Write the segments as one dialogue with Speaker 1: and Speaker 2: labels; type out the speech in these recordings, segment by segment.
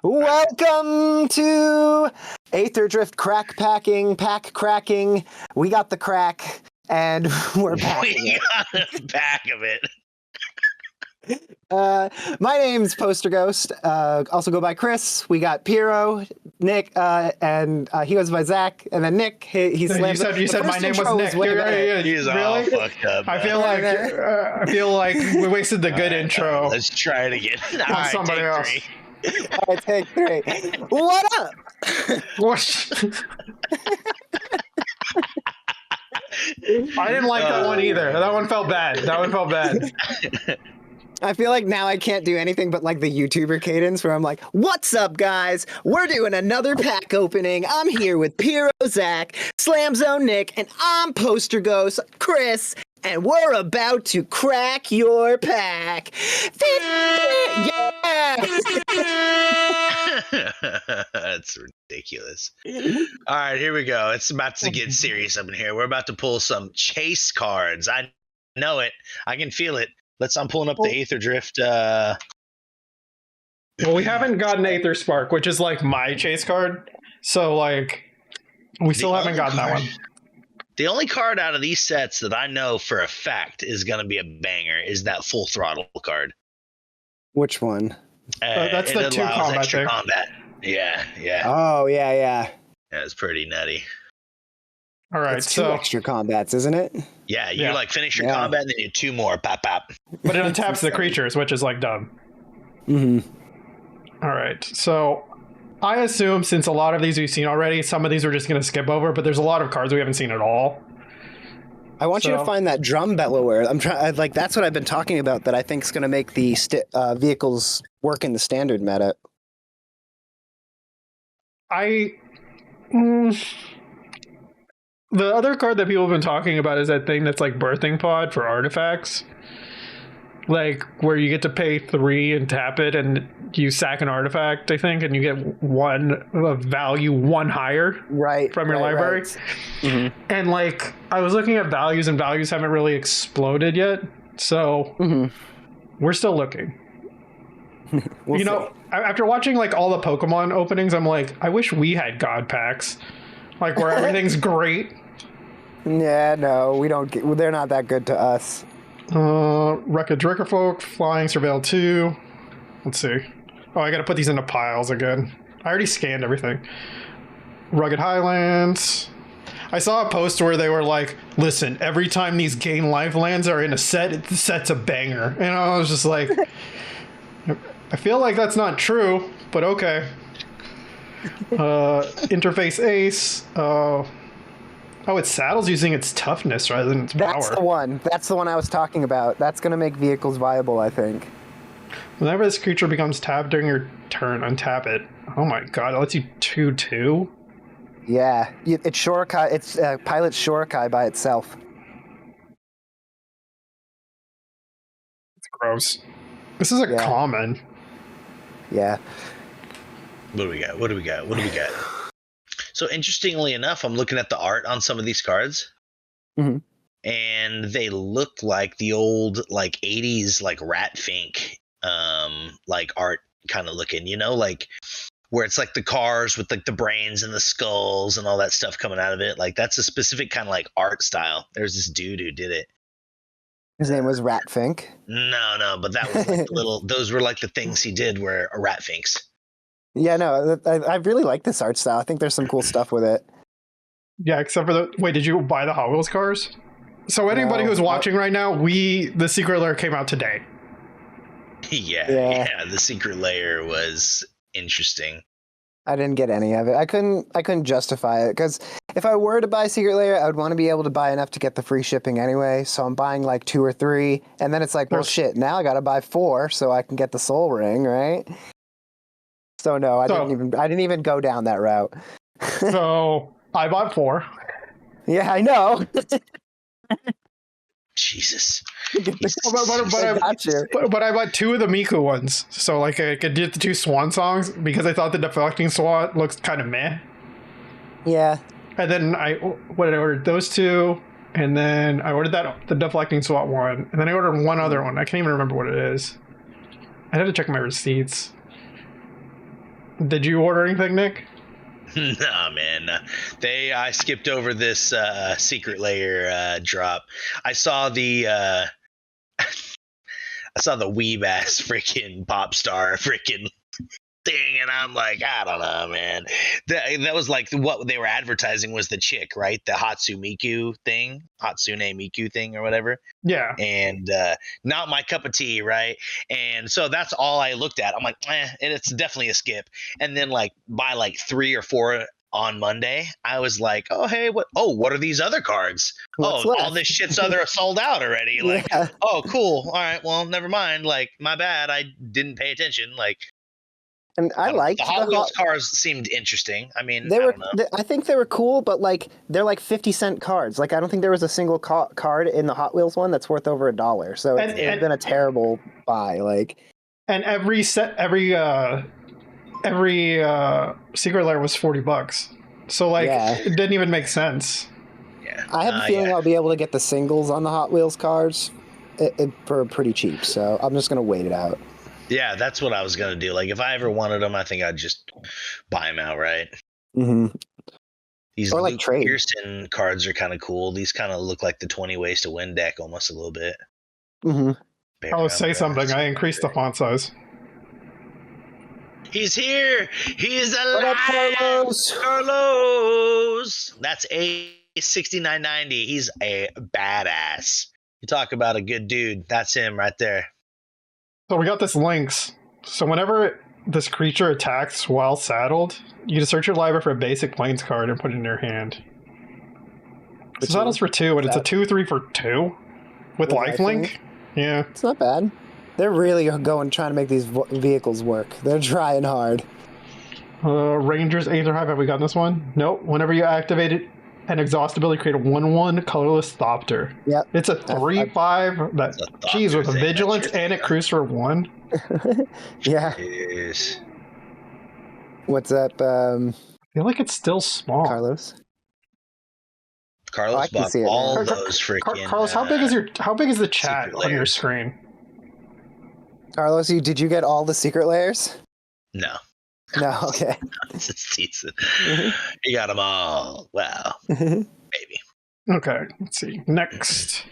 Speaker 1: Welcome to Aetherdrift pack cracking. We got the crack, and we're back.
Speaker 2: We got the back of it.
Speaker 1: My name's Posterghost. Also go by Chris. We got Piero, Nick, and he goes by Zach, and then Nick. He
Speaker 3: You said my name was Nick.
Speaker 2: He's all fucked up.
Speaker 3: I feel like we wasted the good intro.
Speaker 2: Let's try it again.
Speaker 3: On somebody else.
Speaker 1: All right, take three. What up?
Speaker 3: I didn't like that one either. That one felt bad.
Speaker 1: I feel like now I can't do anything but like the YouTuber cadence where I'm like, what's up, guys? We're doing another pack opening. I'm here with Piero, Zach, Slam Zone Nick, and I'm Poster Ghost, Chris, and we're about to crack your pack. Yeah!
Speaker 2: That's ridiculous. All right, here we go. It's about to get serious up in here. We're about to pull some chase cards. I know it. I can feel it. I'm pulling up the Aetherdrift.
Speaker 3: Well, we haven't gotten Aether Spark, which is like my chase card. So, like, we still haven't gotten that one.
Speaker 2: The only card out of these sets that I know for a fact is going to be a banger is that Full Throttle card.
Speaker 1: Which one?
Speaker 3: That's the 2 combat thing.
Speaker 2: Yeah.
Speaker 1: Oh, yeah.
Speaker 2: Yeah, it's pretty nutty.
Speaker 3: All right,
Speaker 1: it's 2 extra combats, isn't it?
Speaker 2: Yeah, you like finish your combat and then you 2 more. Pop.
Speaker 3: But it untaps the creatures, which is like dumb.
Speaker 1: Mm-hmm.
Speaker 3: All right, so I assume since a lot of these we've seen already, some of these we're just going to skip over, but there's a lot of cards we haven't seen at all.
Speaker 1: I want you to find that drum bellower. That's what I've been talking about that I think is going to make the vehicles work in the standard meta.
Speaker 3: The other card that people have been talking about is that thing that's like Birthing Pod for artifacts. Like, where you get to pay 3 and tap it, and you sack an artifact, I think, and you get one value 1 higher from your library. Right. Mm-hmm. And, like, I was looking at values, and values haven't really exploded yet. So, we're still looking.
Speaker 1: We'll see.
Speaker 3: After watching, like, all the Pokemon openings, I'm like, I wish we had God packs. Like, where everything's great.
Speaker 1: Yeah, no, we don't get. They're not that good to us.
Speaker 3: Wreckage Rickerfolk, Flying Surveil 2. Let's see. Oh, I gotta put these into piles again. I already scanned everything. Rugged Highlands. I saw a post where they were like, listen, every time these gain life lands are in a set, the set's a banger. And I was just like, I feel like that's not true, but okay. Interface Ace. It's Saddle's using its toughness rather than its power.
Speaker 1: That's the one I was talking about. That's going to make vehicles viable, I think.
Speaker 3: Whenever this creature becomes tapped during your turn, untap it. Oh my god, it lets you 2/2?
Speaker 1: Yeah, it's Shurikai. It's Pilot Shurikai by itself.
Speaker 3: It's gross. This is a common.
Speaker 1: Yeah.
Speaker 2: What do we got? So interestingly enough, I'm looking at the art on some of these cards, and they look like the old like 80s like Rat Fink like art kind of looking, like where it's like the cars with like the brains and the skulls and all that stuff coming out of it. Like that's a specific kind of like art style. There's this dude who did it.
Speaker 1: His name was Rat Fink?
Speaker 2: No, but that was like those were like the things he did were Rat Finks.
Speaker 1: Yeah, no, I really like this art style. I think there's some cool stuff with it.
Speaker 3: Yeah, except for wait, did you buy the Hot Wheels cars? So anybody who's watching right now, the Secret Lair came out today.
Speaker 2: Yeah, the Secret Lair was interesting.
Speaker 1: I didn't get any of it. I couldn't justify it because if I were to buy Secret Lair, I would want to be able to buy enough to get the free shipping anyway. So I'm buying like 2 or 3, and then it's like, well, shit. Now I got to buy 4 so I can get the Soul Ring, right? So no, I didn't even go down that route.
Speaker 3: So I bought 4.
Speaker 1: Yeah, I know.
Speaker 2: Jesus.
Speaker 3: But I bought 2 of the Miku ones. So like I could get the 2 Swan songs because I thought the deflecting SWAT looks kind of meh.
Speaker 1: Yeah.
Speaker 3: And then I ordered those 2, and then I ordered the deflecting SWAT one, and then I ordered one other one. I can't even remember what it is. I had to check my receipts. Did you order anything, Nick?
Speaker 2: Nah, man. I skipped over this secret layer drop. I saw the weeb ass freaking pop star freaking thing, and I'm like, I don't know, man. That was like what they were advertising was the chick, right? The Hatsune Miku thing or whatever.
Speaker 3: Yeah.
Speaker 2: And not my cup of tea, right? And so that's all I looked at. I'm like, and it's definitely a skip. And then like by like 3 or 4 on Monday, I was like, oh hey, what are these other cards?
Speaker 1: What's
Speaker 2: all
Speaker 1: left?
Speaker 2: this shit's sold out already. Like,
Speaker 1: Yeah.
Speaker 2: oh cool. All right, well, never mind. Like, my bad. I didn't pay attention. Like,
Speaker 1: And I liked
Speaker 2: the Hot Wheels cars seemed interesting. I mean, I don't know.
Speaker 1: I think they were cool, but like they're like 50-cent cards. Like I don't think there was a single card in the Hot Wheels one that's worth over $1. So it's been a terrible buy. Like,
Speaker 3: and every secret layer was $40. So like it didn't even make sense.
Speaker 2: Yeah,
Speaker 1: I have a feeling I'll be able to get the singles on the Hot Wheels cards for pretty cheap. So I'm just gonna wait it out.
Speaker 2: Yeah, that's what I was gonna do. Like, if I ever wanted them, I think I'd just buy them outright.
Speaker 1: Mm-hmm.
Speaker 2: These
Speaker 1: or like
Speaker 2: Luke
Speaker 1: trade.
Speaker 2: Pearson cards are kind of cool. These kind of look like the 20 Ways to Win deck almost a little bit.
Speaker 1: Mm-hmm.
Speaker 3: I'll say something. I increased the font size.
Speaker 2: He's here. He's alive.
Speaker 1: What up, Carlos?
Speaker 2: Carlos. That's A6990. He's a badass. You talk about a good dude. That's him right there.
Speaker 3: So we got this Lynx. So whenever this creature attacks while saddled, you just search your library for a basic plains card and put it in your hand. So saddles for 2, and it's a 2/3 for 2 with lifelink. Yeah,
Speaker 1: it's not bad. They're really trying to make these vehicles work. They're trying hard.
Speaker 3: Rangers Aetherdrift. Have we gotten this one? Nope. Whenever you activate it, an exhaust ability, create a 1/1 colorless Thopter.
Speaker 1: Yep.
Speaker 3: It's a 3/5. Geez, with a vigilance and it cruise for 1.
Speaker 1: Yeah.
Speaker 2: Jeez.
Speaker 1: What's up,
Speaker 3: I feel like it's still small.
Speaker 1: Carlos
Speaker 2: Carlos bought all those freaking.
Speaker 3: Carlos, how big is the chat on your screen?
Speaker 1: Carlos, did you get all the secret layers?
Speaker 2: No.
Speaker 1: No, okay.
Speaker 2: It's decent. You got them all. Wow.
Speaker 1: Mm-hmm.
Speaker 2: Maybe.
Speaker 3: Okay, let's see. Next.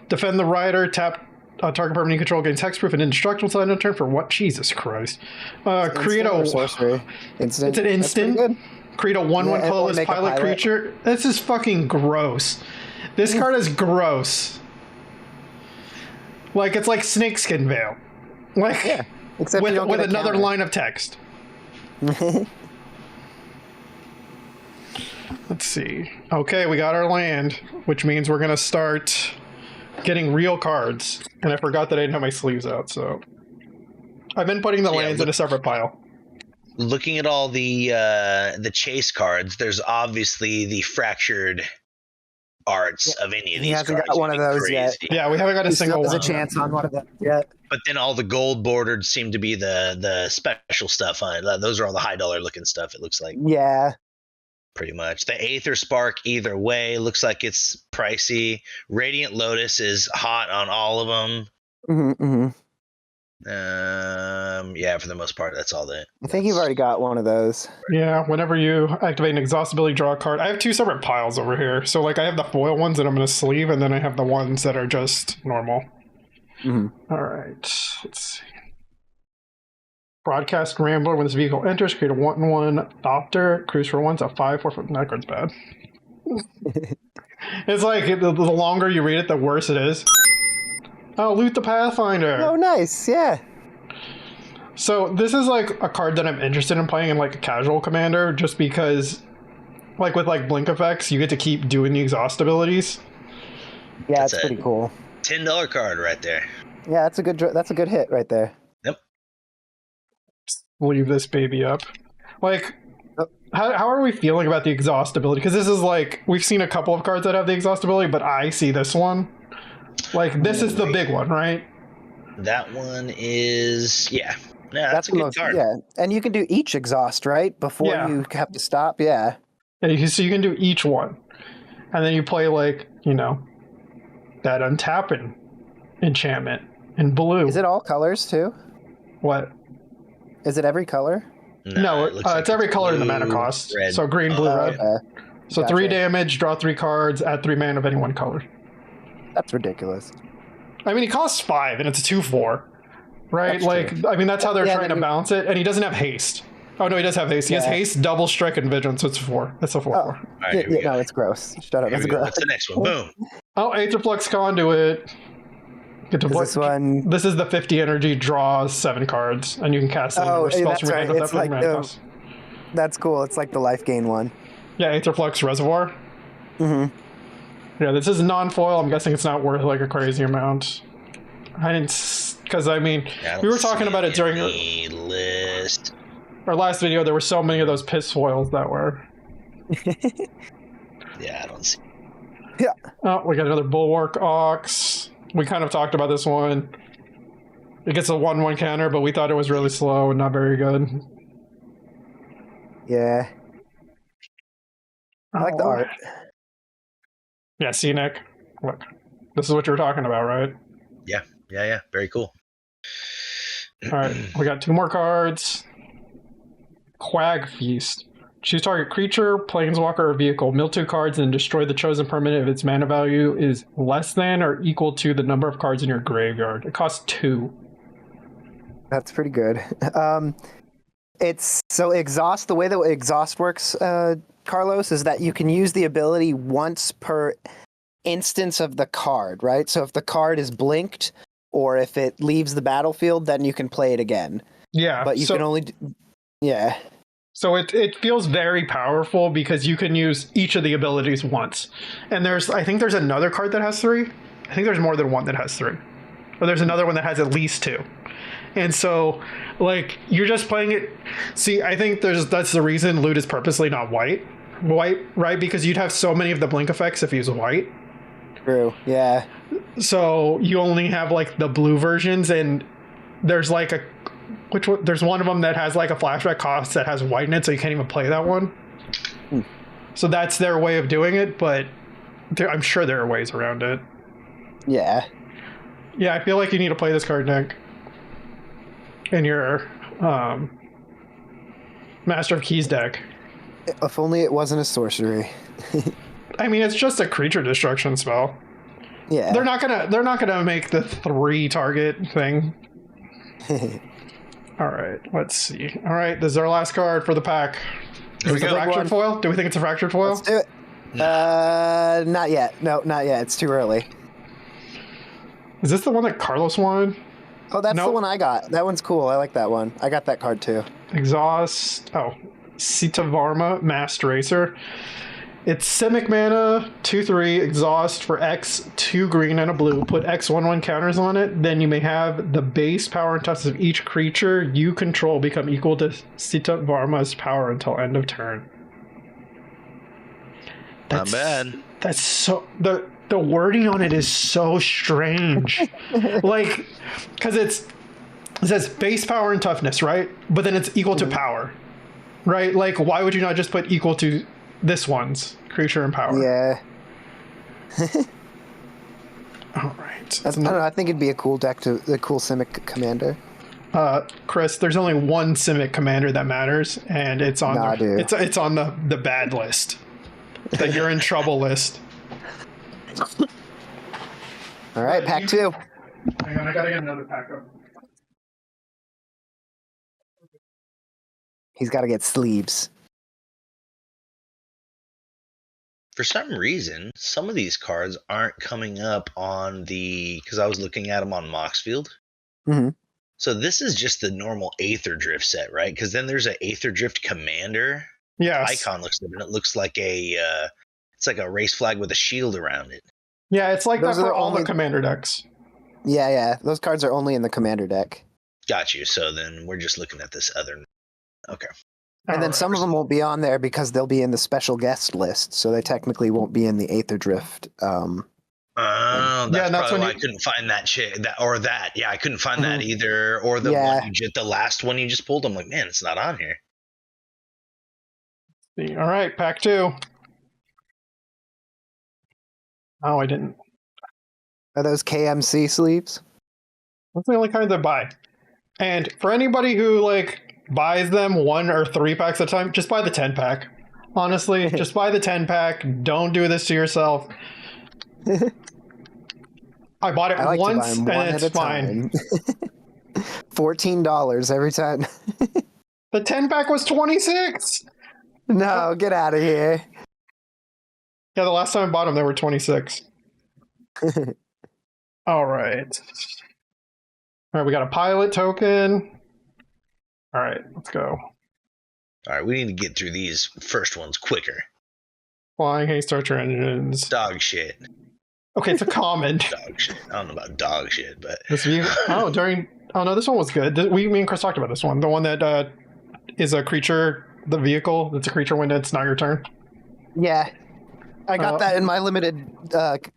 Speaker 3: Defend the rider. Tap target permanent you control gains hexproof and indestructible side of turn for what? Jesus Christ. Create a
Speaker 1: sorcery. Instant.
Speaker 3: It's an instant.
Speaker 1: Good.
Speaker 3: Create a 1/1 colorless pilot creature. This is fucking gross. This card is gross. Like, it's like Snakeskin Veil. Like,
Speaker 1: yeah. Except
Speaker 3: with another line of text. Let's see. Okay, we got our land, which means we're gonna start getting real cards. And I forgot that I didn't have my sleeves out, so I've been putting the lands in a separate pile.
Speaker 2: Looking at all the chase cards, there's obviously the fractured arts of any of these cards.
Speaker 1: He hasn't got one of those yet.
Speaker 3: Yeah, we haven't got a single one.
Speaker 1: There's a chance on one of them yet.
Speaker 2: But then all the gold bordered seem to be the special stuff. Those are all the high dollar looking stuff, it looks like.
Speaker 1: Yeah.
Speaker 2: Pretty much. The Aether Spark, either way, looks like it's pricey. Radiant Lotus is hot on all of them.
Speaker 1: Mm-hmm.
Speaker 2: Yeah, for the most part, that's all that.
Speaker 1: I think you've already got one of those.
Speaker 3: Yeah, whenever you activate an exhaust ability, draw a card. I have 2 separate piles over here. So, like, I have the foil ones that I'm going to sleeve, and then I have the ones that are just normal.
Speaker 1: Mm-hmm.
Speaker 3: All right, let's see. Broadcast Rambler. When this vehicle enters, create a 1/1 Thopter. Cruise for 1. It's a 5/4. That card's bad. It's like, the longer you read it, the worse it is. Oh, Loot the Pathfinder.
Speaker 1: Oh, nice. Yeah.
Speaker 3: So this is like a card that I'm interested in playing in like a casual commander, just because, like with like blink effects, you get to keep doing the exhaust abilities.
Speaker 1: Yeah, that's pretty cool.
Speaker 2: $10 card right there.
Speaker 1: Yeah, that's a good hit right there.
Speaker 2: Yep.
Speaker 3: Leave this baby up. Like, how are we feeling about the exhaust ability? Because this is like, we've seen a couple of cards that have the exhaust ability, but I see this one. Like, this is the big one, right?
Speaker 2: That one is, yeah. Yeah, that's a good card.
Speaker 1: Yeah, and you can do each exhaust, right? Before you have to stop, yeah.
Speaker 3: So you can do each one. And then you play, like, you know, that untapping enchantment in blue.
Speaker 1: Is it all colors, too?
Speaker 3: What?
Speaker 1: Is it every color?
Speaker 3: No,
Speaker 2: it looks like
Speaker 3: it's every color in the mana
Speaker 2: blue,
Speaker 3: cost.
Speaker 2: red.
Speaker 3: So green, blue, red.
Speaker 1: Okay.
Speaker 3: So
Speaker 1: Gotcha.
Speaker 3: 3 damage, draw 3 cards, add 3 mana of any one color.
Speaker 1: That's ridiculous.
Speaker 3: I mean, he costs 5, and it's a 2/4, right?
Speaker 1: That's
Speaker 3: like,
Speaker 1: true.
Speaker 3: I mean, that's how they're
Speaker 1: Yeah,
Speaker 3: trying to balance it. And he doesn't have haste. Oh no, he does have haste. He has
Speaker 1: Yeah.
Speaker 3: haste, double strike, and vigilance. So it's 4. That's a 4/4.
Speaker 2: All right, here we go.
Speaker 1: No, it's gross. Shut up.
Speaker 2: Here
Speaker 1: It's
Speaker 2: we go.
Speaker 1: gross.
Speaker 2: What's the next one? Boom.
Speaker 3: Oh, Aetherflux Conduit. Get to
Speaker 1: Is this one?
Speaker 3: This is the 50 energy, draw 7 cards, and you can cast any number of spells
Speaker 1: that's
Speaker 3: from your
Speaker 1: right.
Speaker 3: hand
Speaker 1: It's
Speaker 3: without
Speaker 1: like
Speaker 3: mana cost.
Speaker 1: that's cool. It's like the life gain one.
Speaker 3: Yeah, Aetherflux Reservoir.
Speaker 1: Mm-hmm.
Speaker 3: Yeah, this is non-foil. I'm guessing it's not worth like a crazy amount. I didn't, because I mean, we were talking about it during
Speaker 2: the list.
Speaker 3: our last video. There were so many of those piss foils that were.
Speaker 2: Yeah, I don't see.
Speaker 1: Yeah.
Speaker 3: Oh, we got another Bulwark Ox. We kind of talked about this one. It gets a 1/1 counter, but we thought it was really slow and not very good.
Speaker 1: Yeah. I like the art.
Speaker 3: Yeah, see, Nick. Look, this is what you were talking about, right?
Speaker 2: Yeah. Very cool.
Speaker 3: All right, we got 2 more cards. Quag Feast. Choose target creature, planeswalker, or vehicle. Mill 2 cards and destroy the chosen permanent if its mana value is less than or equal to the number of cards in your graveyard. It costs 2.
Speaker 1: That's pretty good. It's so exhaust. The way that exhaust works, Carlos, is that you can use the ability once per instance of the card, right? So if the card is blinked or if it leaves the battlefield, then you can play it again.
Speaker 3: Yeah,
Speaker 1: But you can only. Yeah.
Speaker 3: So it feels very powerful because you can use each of the abilities once. And I think there's another card that has 3. I think there's more than one that has 3. Or there's another one that has at least 2. And so, like, you're just playing it. See, I think that's the reason loot is purposely not white. White, right? Because you'd have so many of the blink effects if you use white.
Speaker 1: True. Yeah.
Speaker 3: So you only have like the blue versions, and there's like there's one of them that has like a flashback cost that has white in it, so you can't even play that one. So that's their way of doing it, but I'm sure there are ways around it.
Speaker 1: Yeah.
Speaker 3: Yeah, I feel like you need to play this card, Nick, in your Master of Keys deck.
Speaker 1: If only it wasn't a sorcery.
Speaker 3: I mean, it's just a creature destruction spell.
Speaker 1: Yeah.
Speaker 3: They're not gonna make the 3 target thing. All right, let's see. All right, this is our last card for the pack. Is it a fractured foil? Do we think it's a fractured foil?
Speaker 1: Let's do it. Not yet. No, not yet. It's too early.
Speaker 3: Is this the one that Carlos won?
Speaker 1: Oh, that's the one I got. That one's cool. I like that one. I got that card too.
Speaker 3: Exhaust. Oh, Sitavarma, Masked Racer. It's Simic mana, 2/3, exhaust for X, 2 green and a blue. Put X 1/1 counters on it. Then you may have the base power and toughness of each creature you control become equal to Sitavarma's power until end of turn.
Speaker 2: Not bad.
Speaker 3: That's so the wording on it is so strange. Like, because it says base power and toughness, right? But then it's equal to power, right? Like, why would you not just put equal to this one's creature and power?
Speaker 1: Yeah.
Speaker 3: All right.
Speaker 1: I don't know. I think it'd be a cool deck the cool Simic commander.
Speaker 3: Chris, there's only one Simic commander that matters, and it's on it's on the bad list. The you're in trouble list.
Speaker 1: All right, pack 2.
Speaker 3: Hang on, I gotta get another pack up.
Speaker 1: He's got to get sleeves.
Speaker 2: For some reason, some of these cards aren't coming up on because I was looking at them on Moxfield.
Speaker 1: Mm-hmm.
Speaker 2: So this is just the normal Aetherdrift set, right? Because then there's an Aetherdrift Commander.
Speaker 3: Yes.
Speaker 2: Icon looks different. It looks like it's like a race flag with a shield around it.
Speaker 3: Yeah, it's like that for all the commander decks.
Speaker 1: Yeah. Those cards are only in the commander deck.
Speaker 2: Got you. So then we're just looking at this other. Okay.
Speaker 1: And then some of them won't be on there because they'll be in the special guest list, so they technically won't be in the Aetherdrift.
Speaker 2: That's probably why I couldn't find that. Yeah, I couldn't find that either. Or the the last one you just pulled. I'm like, man, it's not on here.
Speaker 3: All right, pack 2. Oh, I didn't.
Speaker 1: Are those KMC sleeves?
Speaker 3: That's the only kind I buy. And for anybody who buys them 1 or 3 packs at a time, just buy the 10-pack. Honestly, just buy the 10-pack. Don't do this to yourself. I bought it once, and it's fine.
Speaker 1: $14 every time.
Speaker 3: The 10-pack was $26.
Speaker 1: No, get out of here.
Speaker 3: Yeah, the last time I bought them, they were $26. All right. All right, we got a pilot token. All right, let's go.
Speaker 2: All right, we need to get through these first ones quicker.
Speaker 3: Flying haste archer engines.
Speaker 2: Dog shit.
Speaker 3: Okay, it's a common.
Speaker 2: Dog shit. I don't know about dog shit, but
Speaker 3: This view. Oh no, this one was good. Me and Chris talked about this one. The one that is a creature, the vehicle that's a creature when it's not your turn.
Speaker 1: Yeah. I got that in my limited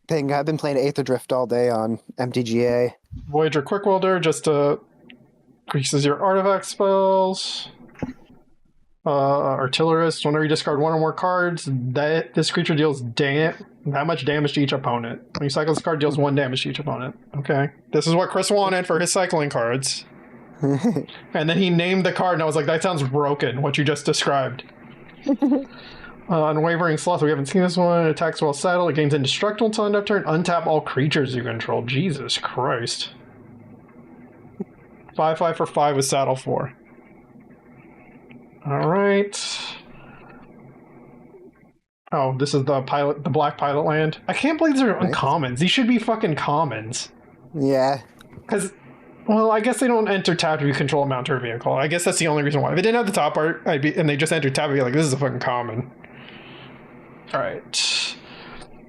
Speaker 1: thing. I've been playing Aetherdrift all day on MTGA.
Speaker 3: Voyager Quick Welder just increases your artifact spells. Artillerist, whenever you discard 1 or more cards, this creature deals that much damage to each opponent. When you cycle this card, deals 1 damage to each opponent. Okay. This is what Chris wanted for his cycling cards. And then he named the card, and I was like, that sounds broken, what you just described. Unwavering Sloth, we haven't seen this one. Attacks while saddled. It gains indestructible until end of turn. Untap all creatures you control. Jesus Christ. 5/5 for 5 with saddle 4. All right. Oh, this is the black pilot land. I can't believe these are uncommons. These should be fucking commons.
Speaker 1: Yeah.
Speaker 3: Because, well, I guess they don't enter tap if you control a mount or vehicle. I guess that's the only reason why. If it didn't have the top art, and they just entered tap, I'd be like, this is a fucking common. All right.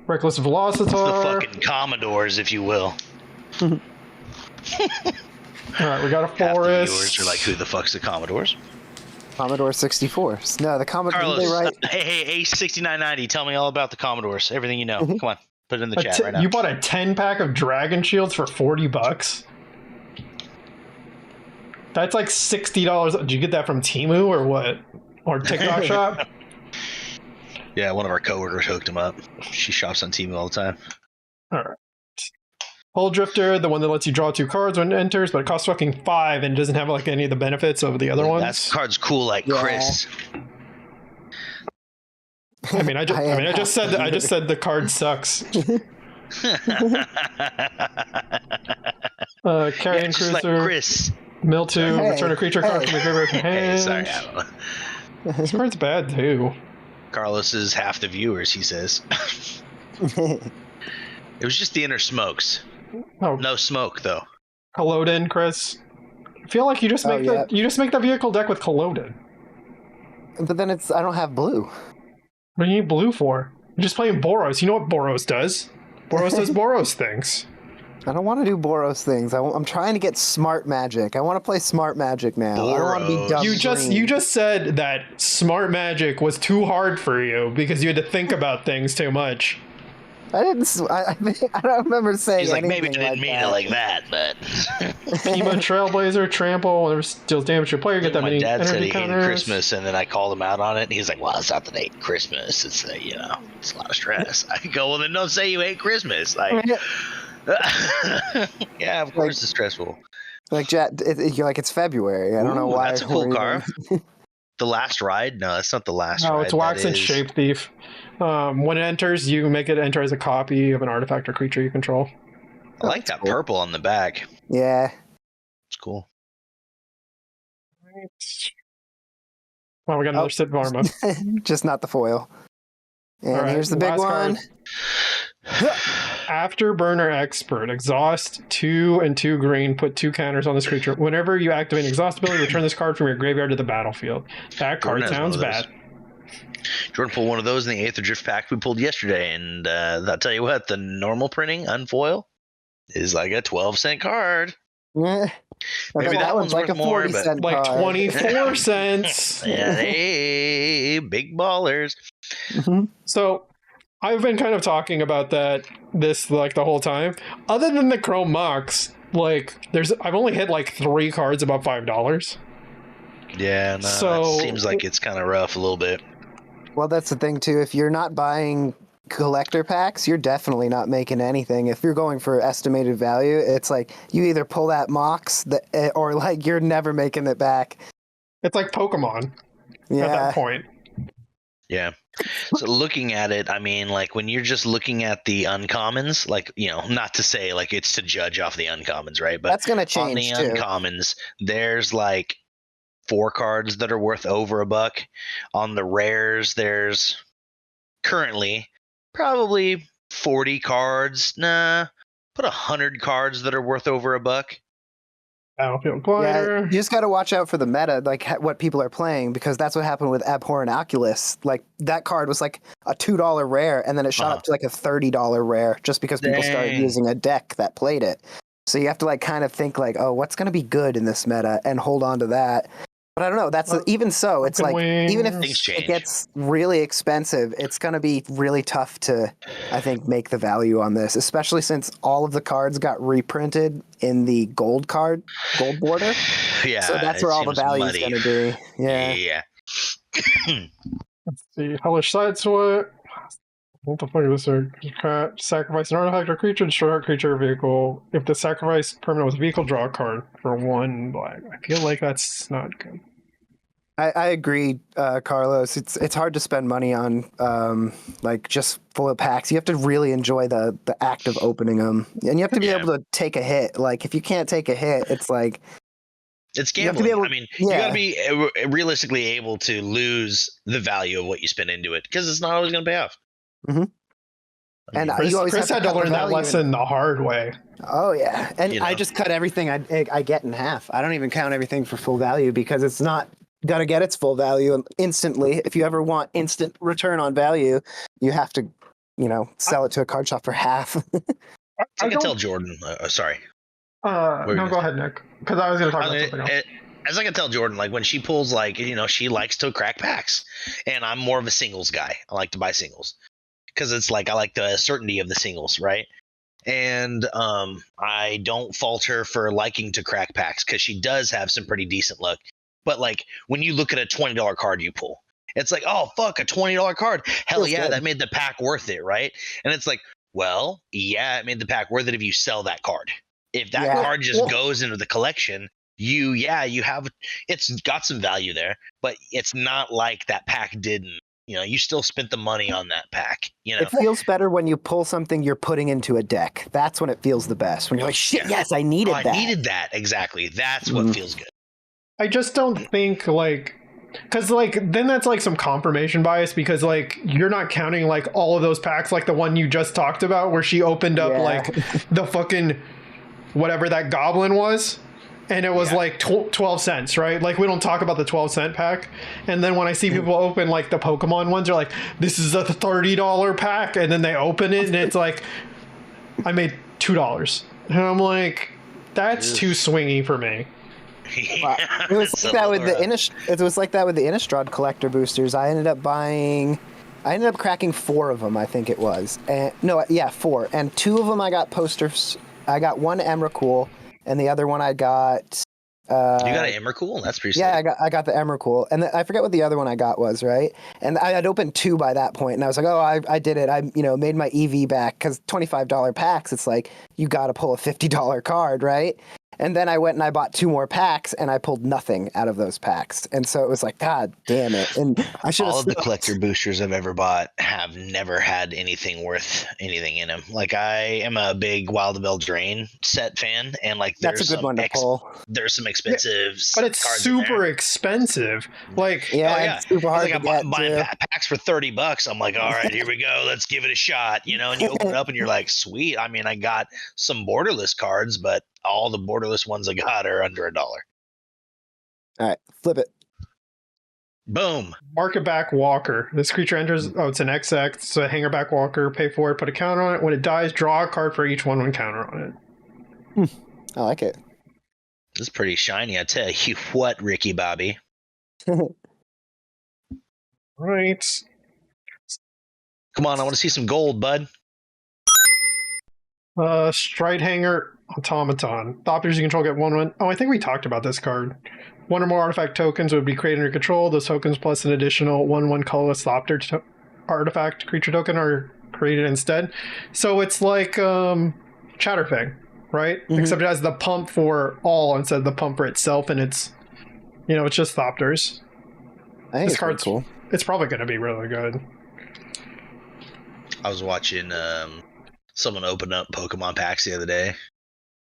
Speaker 3: Reckless Velocitor.
Speaker 2: It's the fucking Commodores, if you will.
Speaker 3: All right, we got a
Speaker 2: Half the
Speaker 3: forest.
Speaker 2: viewers are like, who the fuck's the Commodores?
Speaker 1: Commodore 64. No, the Commodore.
Speaker 2: Carlos, hey, A6990, tell me all about the Commodores. Everything you know. Come on, put it in the chat right now.
Speaker 3: You bought a 10-pack of Dragon Shields for $40? That's like $60. Did you get that from Temu or what? Or TikTok Shop?
Speaker 2: Yeah, one of our coworkers hooked him up. She shops on Temu all the time.
Speaker 3: All right. Hull Drifter, the one that lets you draw 2 cards when it enters, but it costs fucking 5 and doesn't have like any of the benefits of the other ones.
Speaker 2: That card's cool, like Chris.
Speaker 3: I just said the card sucks. Carrion Cruiser,
Speaker 2: like Chris.
Speaker 3: Mildew, return a creature card from the graveyard to hand.
Speaker 2: Sorry, I don't know.
Speaker 3: This card's bad too.
Speaker 2: Carlos is half the viewers, he says. It was just the inner smokes.
Speaker 3: Oh,
Speaker 2: no smoke though.
Speaker 3: Collodin, Chris. I feel like you just make the vehicle deck with Collodin.
Speaker 1: But then I don't have blue.
Speaker 3: What do you need blue for? You're just playing Boros. You know what Boros does? Boros does Boros things.
Speaker 1: I don't want to do Boros things. I'm trying to get smart magic. I want to play smart magic now.
Speaker 2: Boros.
Speaker 1: I don't want to be dumb.
Speaker 3: You just said that smart magic was too hard for you because you had to think about things too much.
Speaker 1: I didn't. I don't remember saying.
Speaker 2: He's like, maybe I didn't mean it like that, but.
Speaker 3: Pima Trailblazer, trample, whenever it deals damage to your player, get that many
Speaker 2: energy. My dad said he hated Christmas, and then I called him out on it, and he's like, well, it's not the date of Christmas. It's it's a lot of stress. I go, well, then don't say you hate Christmas. Like, yeah, of course it's stressful.
Speaker 1: Like, you're like, it's February. I don't know why.
Speaker 2: That's a cool car. The Last Ride? No, that's not the Last Ride.
Speaker 3: No, it's Wax and Shape Thief. When it enters, you make it enter as a copy of an artifact or creature you control.
Speaker 2: I like that purple on the back.
Speaker 1: Yeah.
Speaker 2: It's cool.
Speaker 3: Right. Well, we got another Sid Varma.
Speaker 1: Just not the foil. And here's the big one.
Speaker 3: Afterburner Expert. Exhaust 2 and 2 green. Put 2 counters on this creature. Whenever you activate an exhaust ability, return this card from your graveyard to the battlefield. That card sounds bad.
Speaker 2: Jordan pulled one of those in the Aetherdrift pack we pulled yesterday, and I'll tell you what, the normal printing, unfoil, is like a 12-cent card.
Speaker 1: Yeah.
Speaker 2: Maybe that one's like a
Speaker 1: 40-cent
Speaker 3: like 24 cents.
Speaker 2: Yeah, hey, big ballers.
Speaker 1: Mm-hmm.
Speaker 3: So I've been kind of talking about this like the whole time. Other than the Chrome Mox, like I've only hit like 3 cards above $5.
Speaker 2: Yeah, no,
Speaker 3: so
Speaker 2: it seems like it's kind of rough a little bit.
Speaker 1: Well, that's the thing too. If you're not buying collector packs, you're definitely not making anything. If you're going for estimated value, it's like you either pull that Mox or like you're never making it back.
Speaker 3: It's like Pokemon at
Speaker 1: Yeah.
Speaker 3: that point.
Speaker 2: Yeah. So looking at it, I mean, like when you're just looking at the uncommons, like, you know, not to say like it's to judge off the uncommons, right? But
Speaker 1: That's gonna
Speaker 2: on the
Speaker 1: change too.
Speaker 2: uncommons, there's like 4 cards that are worth over $1. On the rares, there's currently probably 40 cards. Put 100 cards that are worth over $1.
Speaker 3: Battlefield Glider.
Speaker 1: Yeah, you just got to watch out for the meta, like what people are playing, because that's what happened with Abhorrent Oculus. Like that card was like a $2 rare, and then it shot up to like a $30 rare just because people started
Speaker 2: Dang.
Speaker 1: using a deck that played it. So you have to like kind of think like, oh, what's going to be good in this meta, and hold on to that. But I don't know. That's even so. It's like even if
Speaker 2: Things change.
Speaker 1: it gets really expensive, it's going to be really tough to, I think, make the value on this, especially since all of the cards got reprinted in the gold border.
Speaker 2: Yeah.
Speaker 1: So that's where all the value is going to be. Yeah.
Speaker 2: Yeah.
Speaker 3: Let's see. Hellish Sideswipe. What the fuck is this? Sacrifice an artifact or creature, destroy a creature or vehicle. If the sacrifice permanent was a vehicle, draw a card for 1 black. I feel like that's not good.
Speaker 1: I agree, Carlos. It's hard to spend money on like just full of packs. You have to really enjoy the act of opening them, and you have to be able to take a hit. Like if you can't take a hit, it's like
Speaker 2: it's gambling. You got to be realistically able to lose the value of what you spend into it, because it's not always going to pay off.
Speaker 1: Mm-hmm. And
Speaker 3: Chris had to learn that lesson the hard way.
Speaker 1: Oh yeah, and I just cut everything I get in half. I don't even count everything for full value because it's not gonna get its full value instantly. If you ever want instant return on value, you have to, sell it to a card shop for half.
Speaker 2: I can tell Jordan. Sorry.
Speaker 3: No, go ahead, Nick. Because I was going to talk about something else.
Speaker 2: As I can tell Jordan, like when she pulls, like, she likes to crack packs, and I'm more of a singles guy. I like to buy singles because it's like I like the certainty of the singles, right? And I don't fault her for liking to crack packs because she does have some pretty decent luck. But like when you look at a $20 card you pull, it's like, oh fuck, a $20 card. Hell yeah, that made the pack worth it, right? And it's like, well, yeah, it made the pack worth it if you sell that card. If that card just goes into the collection, you have, it's got some value there, but it's not like that pack didn't. You still spent the money on that pack.
Speaker 1: It feels better when you pull something you're putting into a deck. That's when it feels the best. When you're like, shit, yes, I needed that.
Speaker 2: I needed that, exactly. That's what feels good.
Speaker 3: I just don't think because then that's like some confirmation bias, because like you're not counting like all of those packs, like the one you just talked about where she opened up like the fucking whatever that goblin was, and it was like 12 cents, right? Like we don't talk about the 12-cent pack, and then when I see people open like the Pokemon ones, they're like, this is a $30 pack, and then they open it and it's like, I made $2, and I'm like, that's too swingy for me.
Speaker 1: It was like that with the Innistrad collector boosters. I ended up cracking 4 of them, I think it was. 4. And 2 of them I got posters. I got one Emrakul, and the other one I got.
Speaker 2: You got an Emrakul? That's pretty.
Speaker 1: Yeah, I got the Emrakul, and I forget what the other one I got was, right? And I had opened 2 by that point, and I was like, oh, I did it. I made my EV back, because $25 packs. It's like you got to pull a $50 card, right? And then I went and I bought 2 more packs, and I pulled nothing out of those packs. And so it was like, God damn it. And I should have.
Speaker 2: All of the collector boosters I've ever bought have never had anything worth anything in them. Like I am a big Wild Eldraine set fan, and like
Speaker 1: that's a good one to pull.
Speaker 2: There's some expensive,
Speaker 3: but it's super expensive. Like
Speaker 1: it's super hard to get.
Speaker 2: Buying packs for $30. I'm like, all right, here we go. Let's give it a shot. And you open it up, and you're like, sweet. I mean, I got some borderless cards, but all the borderless ones I got are under $1.
Speaker 1: All right, flip it.
Speaker 2: Boom.
Speaker 3: Market back walker. This creature enters. Oh, it's an XX. It's a hanger back walker. Pay for it. Put a counter on it. When it dies, draw a card for each one counter on
Speaker 1: it. I like it.
Speaker 2: This is pretty shiny. I tell you what, Ricky Bobby.
Speaker 3: Right.
Speaker 2: Come on, I want to see some gold, bud.
Speaker 3: Stride Hanger Automaton. The options you control get 1/1. Oh, I think we talked about this card. 1 or more artifact tokens would be created under control. Those tokens plus an additional 1/1 colorless artifact creature token are created instead. So it's like Chatterfang, right? Mm-hmm. Except it has the pump for all instead of the pump for itself, and it's It's just Thopters.
Speaker 1: I think it's pretty cool.
Speaker 3: It's probably going to be really good.
Speaker 2: I was watching someone open up Pokemon packs the other day,